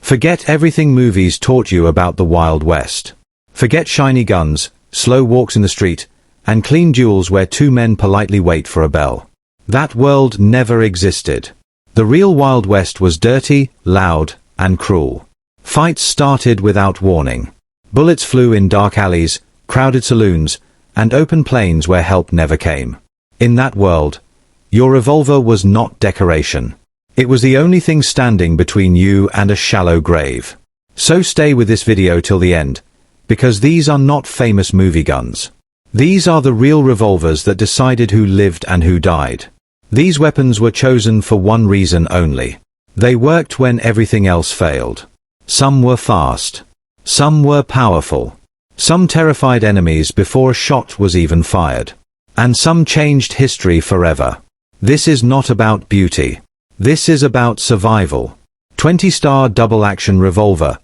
Forget everything movies taught you about the Wild West. Forget shiny guns, slow walks in the street, and clean duels where two men politely wait for a bell. That world never existed. The real Wild West was dirty, loud, and cruel. Fights started without warning. Bullets flew in dark alleys, crowded saloons, and open plains where help never came. In that world, your revolver was not decoration. It was the only thing standing between you and a shallow grave. So stay with this video till the end, because these are not famous movie guns. These are the real revolvers that decided who lived and who died. These weapons were chosen for one reason only. They worked when everything else failed. Some were fast. Some were powerful. Some terrified enemies before a shot was even fired. And some changed history forever. This is not about beauty. This is about survival. 20-star double-action revolver.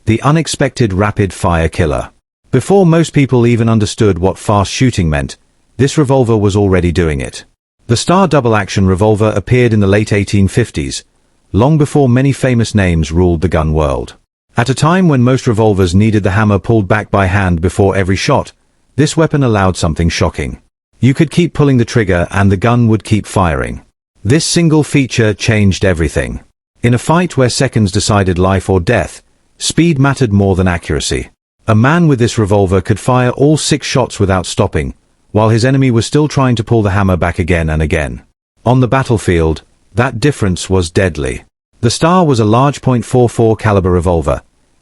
The unexpected rapid-fire killer. Before most people even understood what fast shooting meant, this revolver was already doing it. The Star double-action revolver appeared in the late 1850s, long before many famous names ruled the gun world. At a time when most revolvers needed the hammer pulled back by hand before every shot, this weapon allowed something shocking. You could keep pulling the trigger and the gun would keep firing. This single feature changed everything. In a fight where seconds decided life or death, speed mattered more than accuracy. A man with this revolver could fire all 6 shots without stopping, while his enemy was still trying to pull the hammer back again and again. On the battlefield, that difference was deadly. The Star was a large .44 caliber revolver,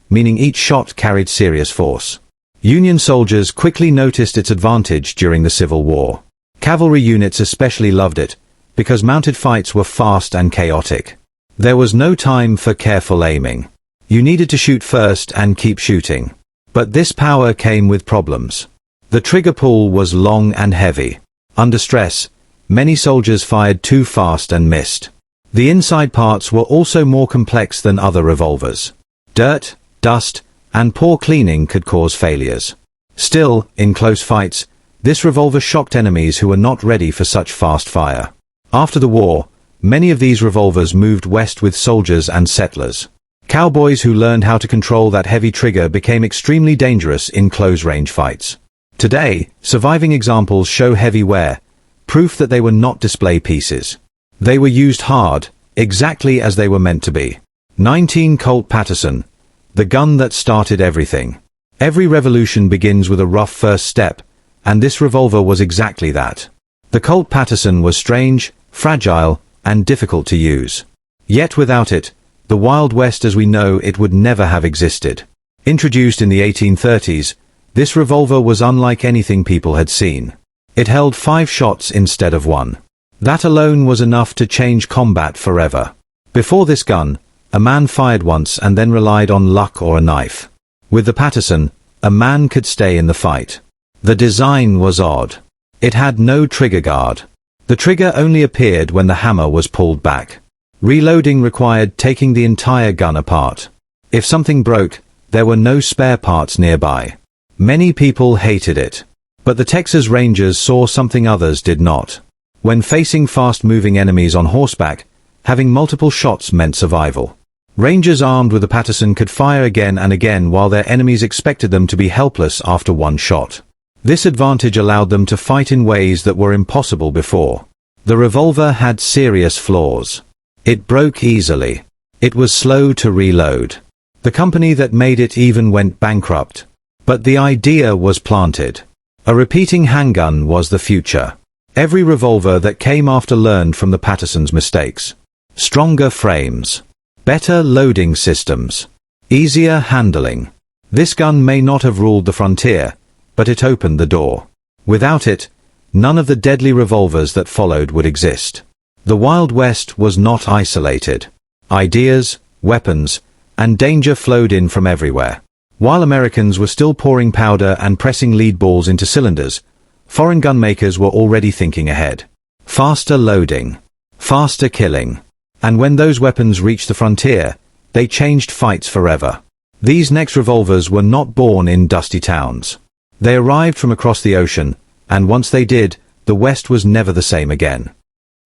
meaning each shot carried serious force. Union soldiers quickly noticed its advantage during the Civil War. Cavalry units especially loved it, because mounted fights were fast and chaotic. There was no time for careful aiming. You needed to shoot first and keep shooting. But this power came with problems. The trigger pull was long and heavy. Under stress, many soldiers fired too fast and missed. The inside parts were also more complex than other revolvers. Dirt, dust, and poor cleaning could cause failures. Still, in close fights, this revolver shocked enemies who were not ready for such fast fire. After the war, many of these revolvers moved west with soldiers and settlers. Cowboys who learned how to control that heavy trigger became extremely dangerous in close-range fights. Today, surviving examples show heavy wear, proof that they were not display pieces. They were used hard, exactly as they were meant to be. 19 Colt Patterson, the gun that started everything. Every revolution begins with a rough first step, and this revolver was exactly that. The Colt Patterson was strange, fragile, and difficult to use. Yet without it, the Wild West as we know it would never have existed. Introduced in the 1830s, this revolver was unlike anything people had seen. It held 5 shots instead of 1. That alone was enough to change combat forever. Before this gun, a man fired once and then relied on luck or a knife. With the Patterson, a man could stay in the fight. The design was odd. It had no trigger guard. The trigger only appeared when the hammer was pulled back. Reloading required taking the entire gun apart. If something broke, there were no spare parts nearby. Many people hated it. But the Texas Rangers saw something others did not. When facing fast-moving enemies on horseback, having multiple shots meant survival. Rangers armed with a Patterson could fire again and again while their enemies expected them to be helpless after 1 shot. This advantage allowed them to fight in ways that were impossible before. The revolver had serious flaws. It broke easily. It was slow to reload. The company that made it even went bankrupt. But the idea was planted. A repeating handgun was the future. Every revolver that came after learned from the Patterson's mistakes. Stronger frames. Better loading systems. Easier handling. This gun may not have ruled the frontier, but it opened the door. Without it, none of the deadly revolvers that followed would exist. The Wild West was not isolated. Ideas, weapons, and danger flowed in from everywhere. While Americans were still pouring powder and pressing lead balls into cylinders, foreign gunmakers were already thinking ahead. Faster loading. Faster killing. And when those weapons reached the frontier, they changed fights forever. These next revolvers were not born in dusty towns. They arrived from across the ocean, and once they did, the West was never the same again.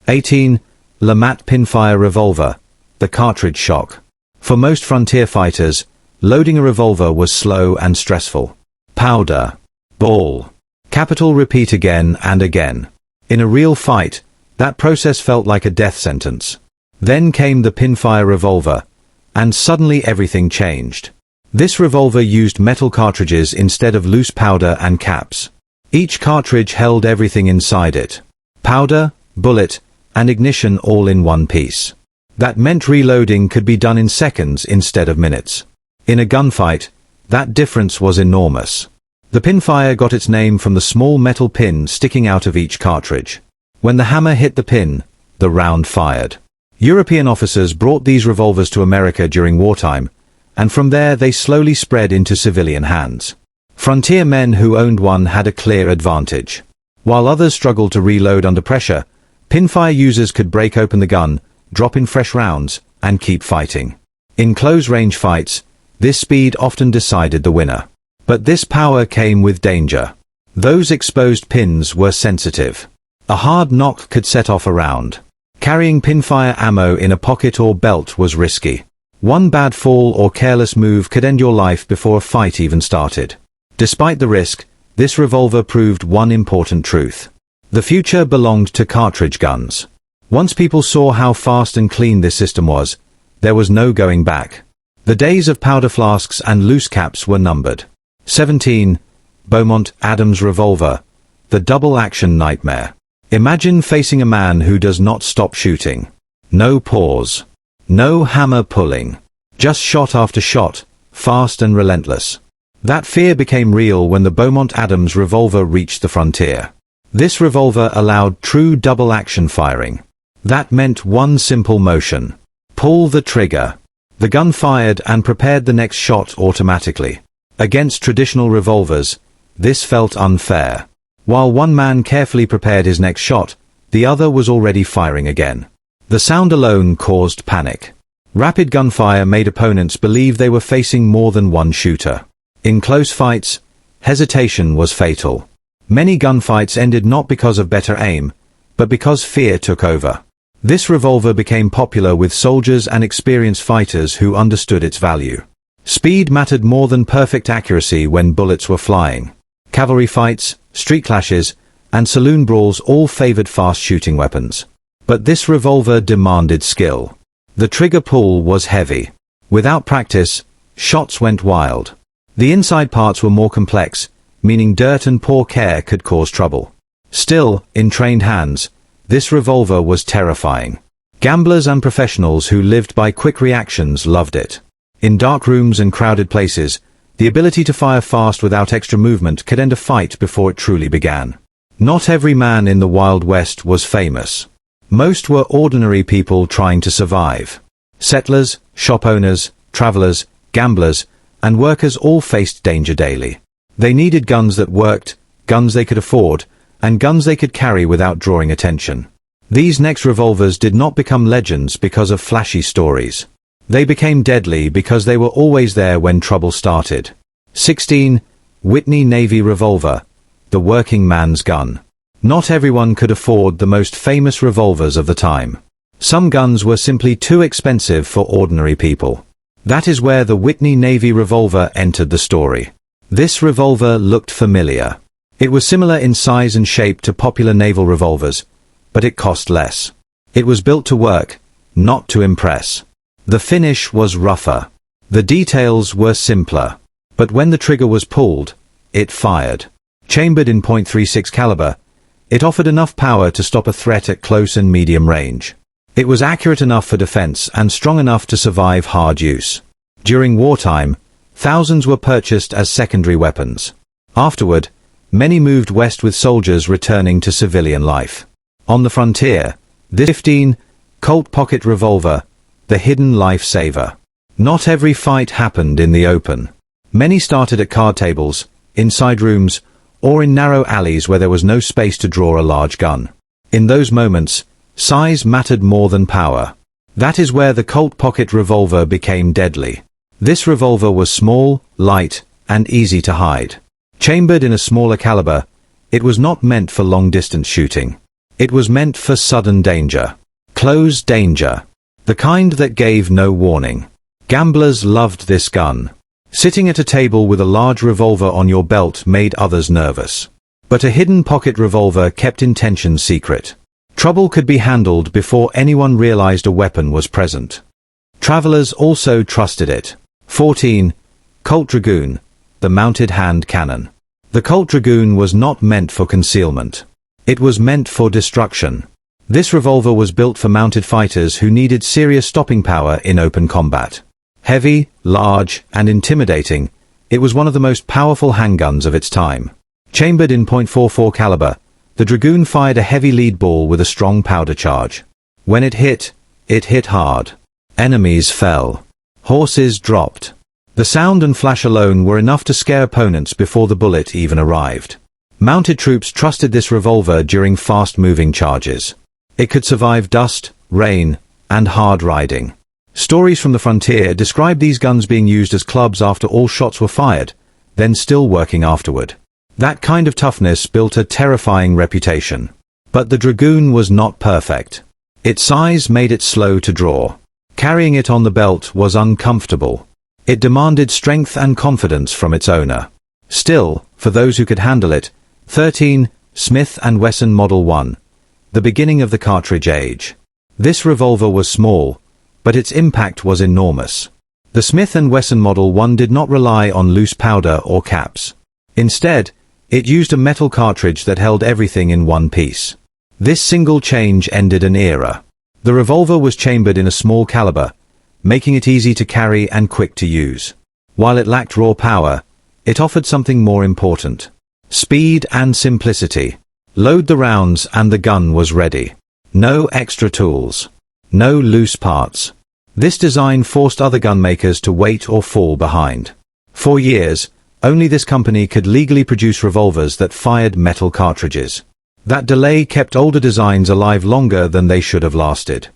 18. LeMat Pinfire Revolver. The Cartridge Shock. For most frontier fighters, loading a revolver was slow and stressful. Powder. Ball. Capital repeat again and again. In a real fight, that process felt like a death sentence. Then came the pinfire revolver, and suddenly everything changed. This revolver used metal cartridges instead of loose powder and caps. Each cartridge held everything inside it. Powder, bullet, and ignition all in one piece. That meant reloading could be done in seconds instead of minutes. In a gunfight, that difference was enormous. The pinfire got its name from the small metal pin sticking out of each cartridge. When the hammer hit the pin, the round fired. European officers brought these revolvers to America during wartime, and from there they slowly spread into civilian hands. Frontier men who owned one had a clear advantage. While others struggled to reload under pressure, pinfire users could break open the gun, drop in fresh rounds, and keep fighting. In close-range fights, this speed often decided the winner. But this power came with danger. Those exposed pins were sensitive. A hard knock could set off a round. Carrying pinfire ammo in a pocket or belt was risky. One bad fall or careless move could end your life before a fight even started. Despite the risk, this revolver proved one important truth. The future belonged to cartridge guns. Once people saw how fast and clean this system was, there was no going back. The days of powder flasks and loose caps were numbered. 17. Beaumont Adams revolver. The double-action nightmare. Imagine facing a man who does not stop shooting. No pause. No hammer pulling. Just shot after shot, fast and relentless. That fear became real when the Beaumont Adams revolver reached the frontier. This revolver allowed true double-action firing. That meant one simple motion. Pull the trigger. The gun fired and prepared the next shot automatically. Against traditional revolvers, this felt unfair. While one man carefully prepared his next shot, the other was already firing again. The sound alone caused panic. Rapid gunfire made opponents believe they were facing more than one shooter. In close fights, hesitation was fatal. Many gunfights ended not because of better aim, but because fear took over. This revolver became popular with soldiers and experienced fighters who understood its value. Speed mattered more than perfect accuracy when bullets were flying. Cavalry fights, street clashes, and saloon brawls all favored fast shooting weapons. But this revolver demanded skill. The trigger pull was heavy. Without practice, shots went wild. The inside parts were more complex, meaning dirt and poor care could cause trouble. Still, in trained hands, this revolver was terrifying. Gamblers and professionals who lived by quick reactions loved it. In dark rooms and crowded places, the ability to fire fast without extra movement could end a fight before it truly began. Not every man in the Wild West was famous. Most were ordinary people trying to survive. Settlers, shop owners, travelers, gamblers, and workers all faced danger daily. They needed guns that worked, guns they could afford, and guns they could carry without drawing attention. These next revolvers did not become legends because of flashy stories. They became deadly because they were always there when trouble started. 16. Whitney Navy revolver. The working man's gun. Not everyone could afford the most famous revolvers of the time. Some guns were simply too expensive for ordinary people. That is where the Whitney Navy revolver entered the story. This revolver looked familiar. It was similar in size and shape to popular naval revolvers, but it cost less. It was built to work, not to impress. The finish was rougher. The details were simpler. But when the trigger was pulled, it fired. Chambered in .36 caliber, it offered enough power to stop a threat at close and medium range. It was accurate enough for defense and strong enough to survive hard use. During wartime, thousands were purchased as secondary weapons. Afterward, many moved west with soldiers returning to civilian life. On the frontier, this 15 Colt pocket revolver, the hidden lifesaver. Not every fight happened in the open. Many started at card tables, inside rooms, or in narrow alleys where there was no space to draw a large gun. In those moments, size mattered more than power. That is where the Colt pocket revolver became deadly. This revolver was small, light, and easy to hide. Chambered in a smaller caliber, it was not meant for long-distance shooting. It was meant for sudden danger. Close danger. The kind that gave no warning. Gamblers loved this gun. Sitting at a table with a large revolver on your belt made others nervous. But a hidden pocket revolver kept intentions secret. Trouble could be handled before anyone realized a weapon was present. Travelers also trusted it. 14. Colt Dragoon, the mounted hand cannon. The Colt Dragoon was not meant for concealment. It was meant for destruction. This revolver was built for mounted fighters who needed serious stopping power in open combat. Heavy, large, and intimidating, it was one of the most powerful handguns of its time. Chambered in .44 caliber, the Dragoon fired a heavy lead ball with a strong powder charge. When it hit hard. Enemies fell. Horses dropped. The sound and flash alone were enough to scare opponents before the bullet even arrived. Mounted troops trusted this revolver during fast-moving charges. It could survive dust, rain, and hard riding. Stories from the frontier describe these guns being used as clubs after all shots were fired, then still working afterward. That kind of toughness built a terrifying reputation. But the Dragoon was not perfect. Its size made it slow to draw. Carrying it on the belt was uncomfortable. It demanded strength and confidence from its owner. Still, for those who could handle it, 13. Smith & Wesson Model 1. The beginning of the cartridge age. This revolver was small, but its impact was enormous. The Smith & Wesson Model 1 did not rely on loose powder or caps. Instead, it used a metal cartridge that held everything in one piece. This single change ended an era. The revolver was chambered in a small caliber, making it easy to carry and quick to use. While it lacked raw power, it offered something more important. Speed and simplicity. Load the rounds and the gun was ready. No extra tools. No loose parts. This design forced other gun makers to wait or fall behind. For years, only this company could legally produce revolvers that fired metal cartridges. That delay kept older designs alive longer than they should have lasted.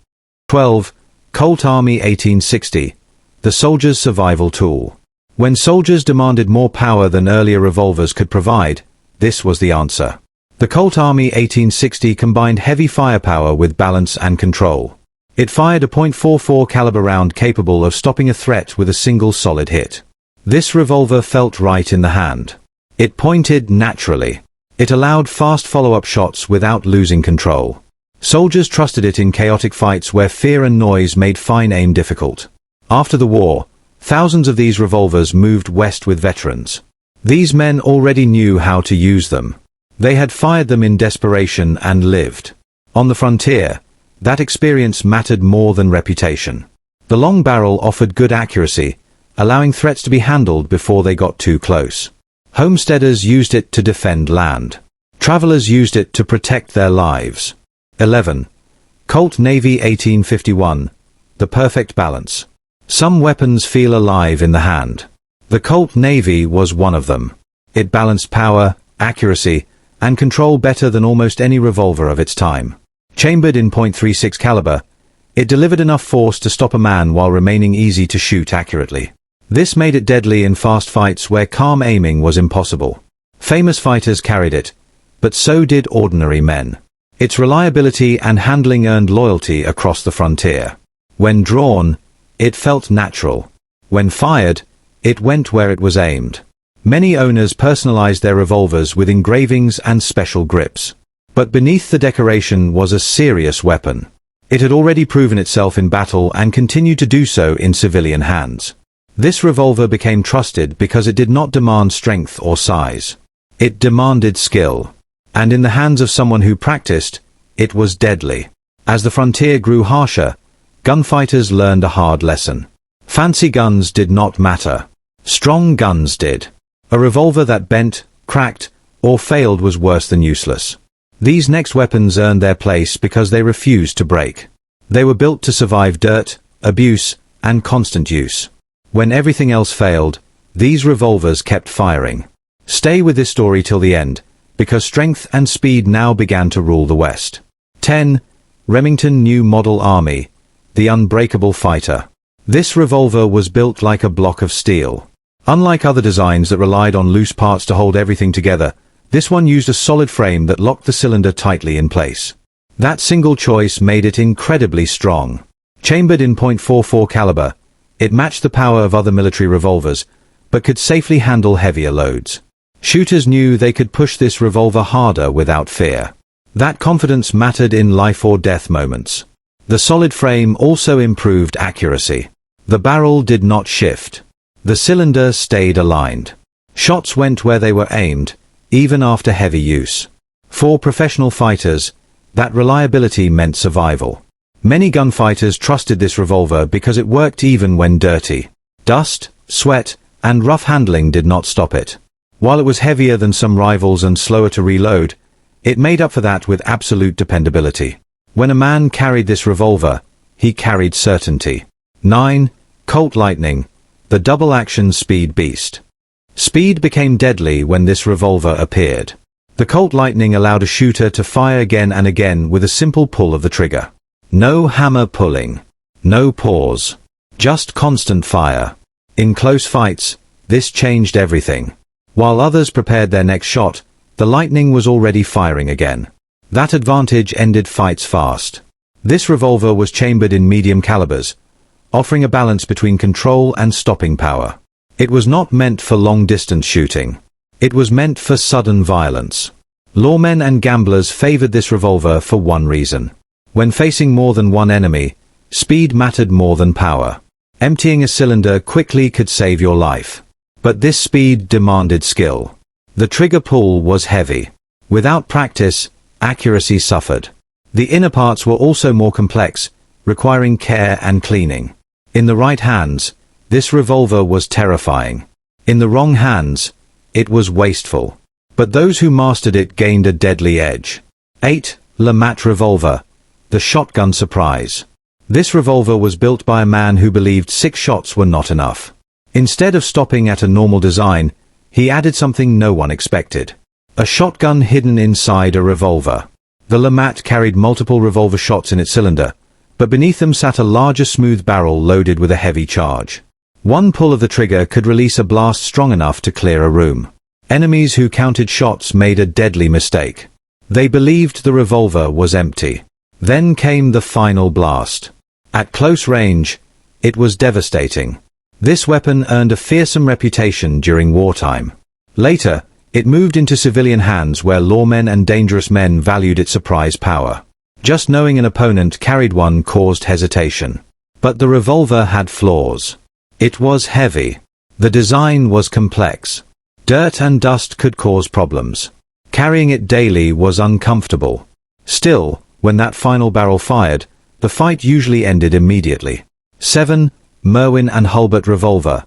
12. Colt Army 1860. The soldier's survival tool. When soldiers demanded more power than earlier revolvers could provide, this was the answer. The Colt Army 1860 combined heavy firepower with balance and control. It fired a .44 caliber round capable of stopping a threat with a single solid hit. This revolver felt right in the hand. It pointed naturally. It allowed fast follow-up shots without losing control. Soldiers trusted it in chaotic fights where fear and noise made fine aim difficult. After the war, thousands of these revolvers moved west with veterans. These men already knew how to use them. They had fired them in desperation and lived. On the frontier, that experience mattered more than reputation. The long barrel offered good accuracy, allowing threats to be handled before they got too close. Homesteaders used it to defend land. Travelers used it to protect their lives. 11. Colt Navy 1851. The perfect balance. Some weapons feel alive in the hand. The Colt Navy was one of them. It balanced power, accuracy, and control better than almost any revolver of its time. Chambered in .36 caliber, it delivered enough force to stop a man while remaining easy to shoot accurately. This made it deadly in fast fights where calm aiming was impossible. Famous fighters carried it, but so did ordinary men. Its reliability and handling earned loyalty across the frontier. When drawn, it felt natural. When fired, it went where it was aimed. Many owners personalized their revolvers with engravings and special grips. But beneath the decoration was a serious weapon. It had already proven itself in battle and continued to do so in civilian hands. This revolver became trusted because it did not demand strength or size. It demanded skill. And in the hands of someone who practiced, it was deadly. As the frontier grew harsher, gunfighters learned a hard lesson. Fancy guns did not matter. Strong guns did. A revolver that bent, cracked, or failed was worse than useless. These next weapons earned their place because they refused to break. They were built to survive dirt, abuse, and constant use. When everything else failed, these revolvers kept firing. Stay with this story till the end, because strength and speed now began to rule the West. 10. Remington New Model Army. The Unbreakable Fighter. This revolver was built like a block of steel. Unlike other designs that relied on loose parts to hold everything together, this one used a solid frame that locked the cylinder tightly in place. That single choice made it incredibly strong. Chambered in .44 caliber, It matched the power of other military revolvers, but could safely handle heavier loads. Shooters knew they could push this revolver harder without fear. That confidence mattered in life-or-death moments. The solid frame also improved accuracy. The barrel did not shift. The cylinder stayed aligned. Shots went where they were aimed, even after heavy use. For professional fighters, that reliability meant survival. Many gunfighters trusted this revolver because it worked even when dirty. Dust, sweat, and rough handling did not stop it. While it was heavier than some rivals and slower to reload, it made up for that with absolute dependability. When a man carried this revolver, he carried certainty. 9. Colt Lightning, the double-action speed beast. Speed became deadly when this revolver appeared. The Colt Lightning allowed a shooter to fire again and again with a simple pull of the trigger. No hammer pulling. No pause. Just constant fire. In close fights, this changed everything. While others prepared their next shot, the Lightning was already firing again. That advantage ended fights fast. This revolver was chambered in medium calibers, offering a balance between control and stopping power. It was not meant for long-distance shooting. It was meant for sudden violence. Lawmen and gamblers favored this revolver for one reason. When facing more than one enemy, speed mattered more than power. Emptying a cylinder quickly could save your life. But this speed demanded skill. The trigger pull was heavy. Without practice, accuracy suffered. The inner parts were also more complex, requiring care and cleaning. In the right hands, this revolver was terrifying. In the wrong hands, it was wasteful. But those who mastered it gained a deadly edge. 8. LeMat Revolver, the shotgun surprise. This revolver was built by a man who believed 6 shots were not enough. Instead of stopping at a normal design, he added something no one expected. A shotgun hidden inside a revolver. The LeMat carried multiple revolver shots in its cylinder, but beneath them sat a larger smooth barrel loaded with a heavy charge. One pull of the trigger could release a blast strong enough to clear a room. Enemies who counted shots made a deadly mistake. They believed the revolver was empty. Then came the final blast. At close range, it was devastating. This weapon earned a fearsome reputation during wartime. Later, it moved into civilian hands where lawmen and dangerous men valued its surprise power. Just knowing an opponent carried one caused hesitation. But the revolver had flaws. It was heavy. The design was complex. Dirt and dust could cause problems. Carrying it daily was uncomfortable. Still, when that final barrel fired, the fight usually ended immediately. 7. Merwin and Hulbert Revolver,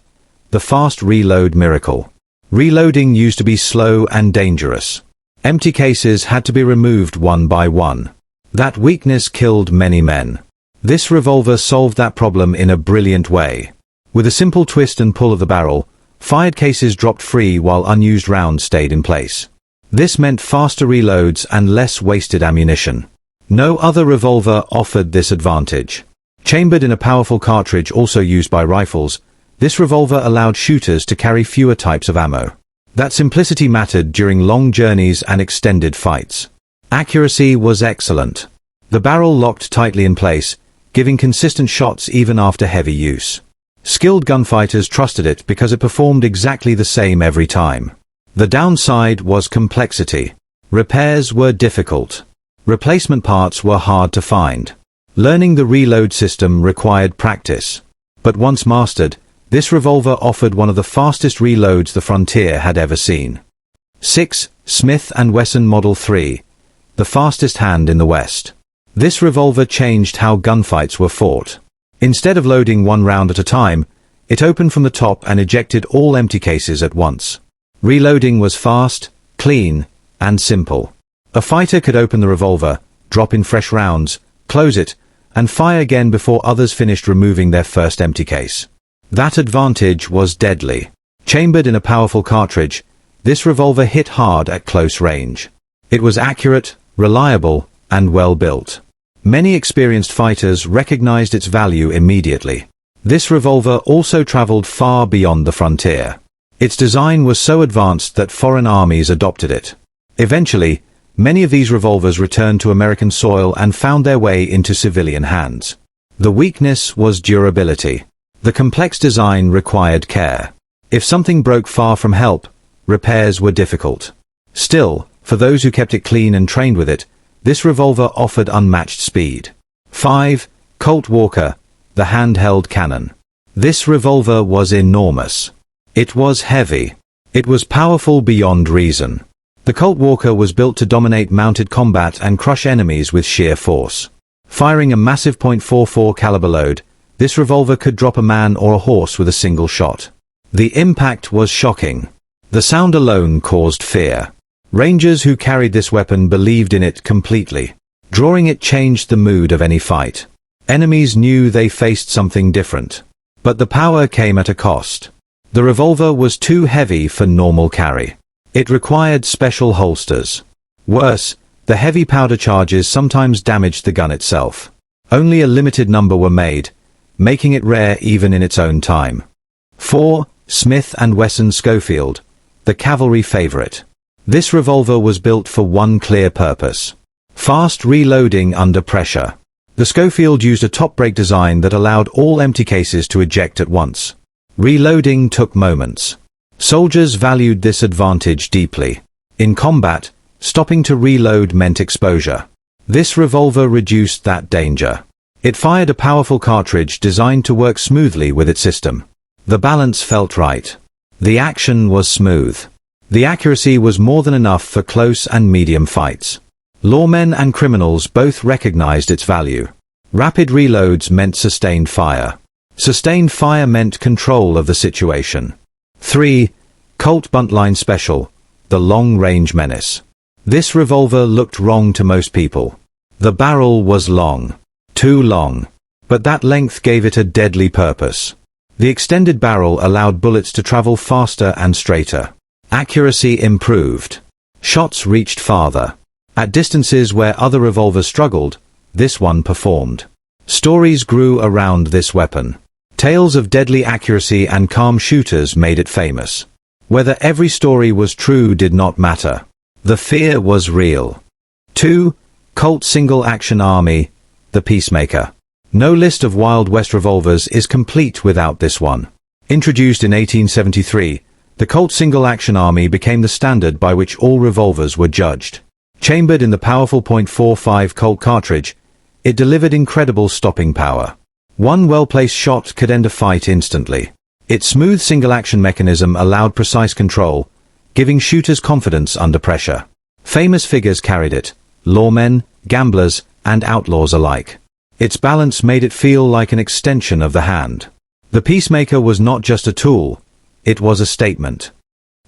the fast reload miracle. Reloading used to be slow and dangerous. Empty cases had to be removed one by one. That weakness killed many men. This revolver solved that problem in a brilliant way. With a simple twist and pull of the barrel, fired cases dropped free while unused rounds stayed in place. This meant faster reloads and less wasted ammunition. No other revolver offered this advantage. Chambered in a powerful cartridge also used by rifles, this revolver allowed shooters to carry fewer types of ammo. That simplicity mattered during long journeys and extended fights. Accuracy was excellent. The barrel locked tightly in place, giving consistent shots even after heavy use. Skilled gunfighters trusted it because it performed exactly the same every time. The downside was complexity. Repairs were difficult. Replacement parts were hard to find. Learning the reload system required practice. But once mastered, this revolver offered one of the fastest reloads the frontier had ever seen. 6. Smith & Wesson Model 3, the fastest hand in the West. This revolver changed how gunfights were fought. Instead of loading one round at a time, it opened from the top and ejected all empty cases at once. Reloading was fast, clean, and simple. A fighter could open the revolver, drop in fresh rounds, close it, and fire again before others finished removing their first empty case. That advantage was deadly. Chambered in a powerful cartridge, this revolver hit hard at close range. It was accurate, reliable, and well built. Many experienced fighters recognized its value immediately. This revolver also traveled far beyond the frontier. Its design was so advanced that foreign armies adopted it. Eventually, many of these revolvers returned to American soil and found their way into civilian hands. The weakness was durability. The complex design required care. If something broke far from help, repairs were difficult. Still, for those who kept it clean and trained with it, this revolver offered unmatched speed. 5. Colt Walker, the handheld cannon. This revolver was enormous. It was heavy. It was powerful beyond reason. The Colt Walker was built to dominate mounted combat and crush enemies with sheer force. Firing a massive .44 caliber load, this revolver could drop a man or a horse with a single shot. The impact was shocking. The sound alone caused fear. Rangers who carried this weapon believed in it completely. Drawing it changed the mood of any fight. Enemies knew they faced something different. But the power came at a cost. The revolver was too heavy for normal carry. It required special holsters. Worse, the heavy powder charges sometimes damaged the gun itself. Only a limited number were made, making it rare even in its own time. 4. Smith & Wesson Schofield, the cavalry favorite. This revolver was built for one clear purpose: fast reloading under pressure. The Schofield used a top break design that allowed all empty cases to eject at once. Reloading took moments. Soldiers valued this advantage deeply. In combat, stopping to reload meant exposure. This revolver reduced that danger. It fired a powerful cartridge designed to work smoothly with its system. The balance felt right. The action was smooth. The accuracy was more than enough for close and medium fights. Lawmen and criminals both recognized its value. Rapid reloads meant sustained fire. Sustained fire meant control of the situation. 3. Colt Buntline Special, the long-range menace. This revolver looked wrong to most people. The barrel was long. Too long. But that length gave it a deadly purpose. The extended barrel allowed bullets to travel faster and straighter. Accuracy improved. Shots reached farther. At distances where other revolvers struggled, this one performed. Stories grew around this weapon. Tales of deadly accuracy and calm shooters made it famous. Whether every story was true did not matter. The fear was real. 2. Colt Single Action Army, the Peacemaker. No list of Wild West revolvers is complete without this one. Introduced in 1873, the Colt Single Action Army became the standard by which all revolvers were judged. Chambered in the powerful .45 Colt cartridge, it delivered incredible stopping power. One well-placed shot could end a fight instantly. Its smooth single-action mechanism allowed precise control, giving shooters confidence under pressure. Famous figures carried it: lawmen, gamblers, and outlaws alike. Its balance made it feel like an extension of the hand. The Peacemaker was not just a tool, it was a statement.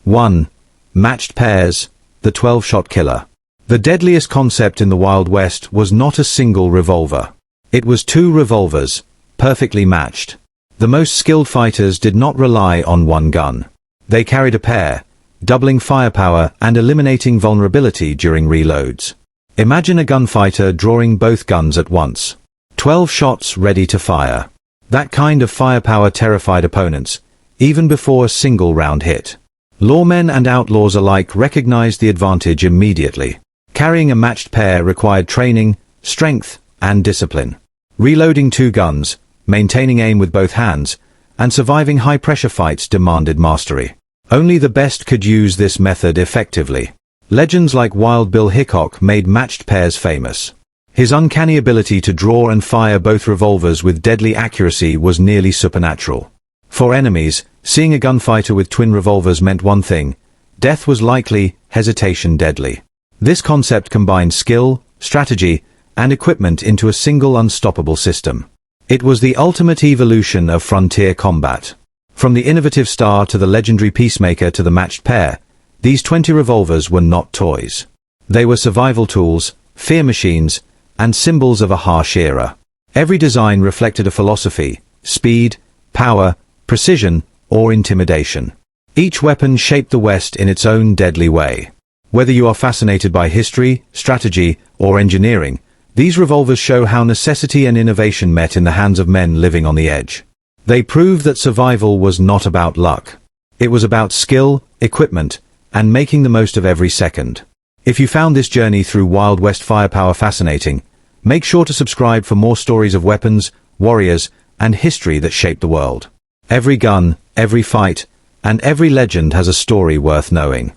1. Matched pairs, the 12-shot killer. The deadliest concept in the Wild West was not a single revolver. It was two revolvers, perfectly matched. The most skilled fighters did not rely on one gun. They carried a pair, doubling firepower and eliminating vulnerability during reloads. Imagine a gunfighter drawing both guns at once. 12 shots ready to fire. That kind of firepower terrified opponents, even before a single round hit. Lawmen and outlaws alike recognized the advantage immediately. Carrying a matched pair required training, strength, and discipline. Reloading two guns, maintaining aim with both hands, and surviving high-pressure fights demanded mastery. Only the best could use this method effectively. Legends like Wild Bill Hickok made matched pairs famous. His uncanny ability to draw and fire both revolvers with deadly accuracy was nearly supernatural. For enemies, seeing a gunfighter with twin revolvers meant one thing: death was likely, hesitation deadly. This concept combined skill, strategy, and equipment into a single unstoppable system. It was the ultimate evolution of frontier combat. From the innovative Star to the legendary Peacemaker to the matched pair, these 20 revolvers were not toys. They were survival tools, fear machines, and symbols of a harsh era. Every design reflected a philosophy: speed, power, precision, or intimidation. Each weapon shaped the West in its own deadly way. Whether you are fascinated by history, strategy, or engineering, these revolvers show how necessity and innovation met in the hands of men living on the edge. They prove that survival was not about luck. It was about skill, equipment, and making the most of every second. If you found this journey through Wild West firepower fascinating, make sure to subscribe for more stories of weapons, warriors, and history that shaped the world. Every gun, every fight, and every legend has a story worth knowing.